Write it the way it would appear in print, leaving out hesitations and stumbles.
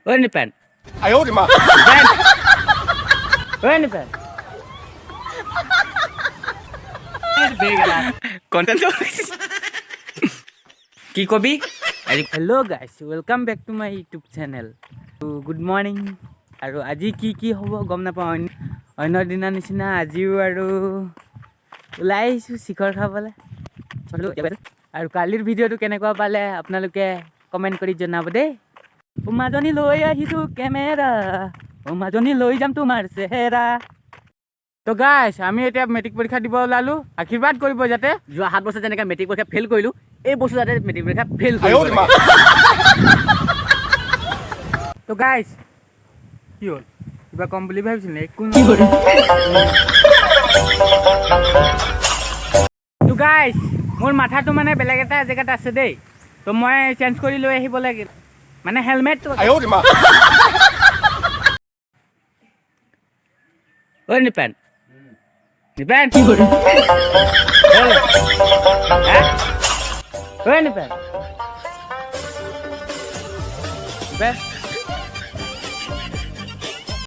Oi, Nipan. 哎呦我的妈！ Nipan. Oi, Nipan. Content কি কবি hello' guys welcome back to my YouTube channel good morning আৰু আজি কি কি হ'ব গম নাপাওঁ অন্য দিনৰ নিচিনা আজিও আৰু ওলাই আহিছোঁ শিখৰ খাবলৈ আৰু কালিৰ ভিডিঅ'টো কেনেকুৱা পালে আপোনালোকে কমেণ্ট কৰি জনাব দেই মাজনী লৈ আহিছোঁ কেমেৰা মাজনী লৈ যাম তোমাৰ চেহেৰা তো গাইজ আমি এতিয়া মেট্ৰিক পৰীক্ষা দিব ওলালোঁ আশীৰ্বাদ কৰিব যাতে যোৱা 7 বছৰ যেনেকৈ মেট্ৰিক পৰীক্ষা ফেইল কৰিলোঁ এই বছৰ যাতে মেট্ৰিক পৰীক্ষা ফেইল কৰিব তো গাইজ কি হ'ল কিবা কম বুলি ভাবিছিল নে একো তো গাইজ মোৰ মাথাটো মানে বেলেগ এটা জেগাত আছে দেই তো মই চেঞ্জ কৰি লৈ আহিব লাগিল মানে হেলমেটটো ঐ নিপেন নিপেন কি কৰি ঐ নিপেন নিপেন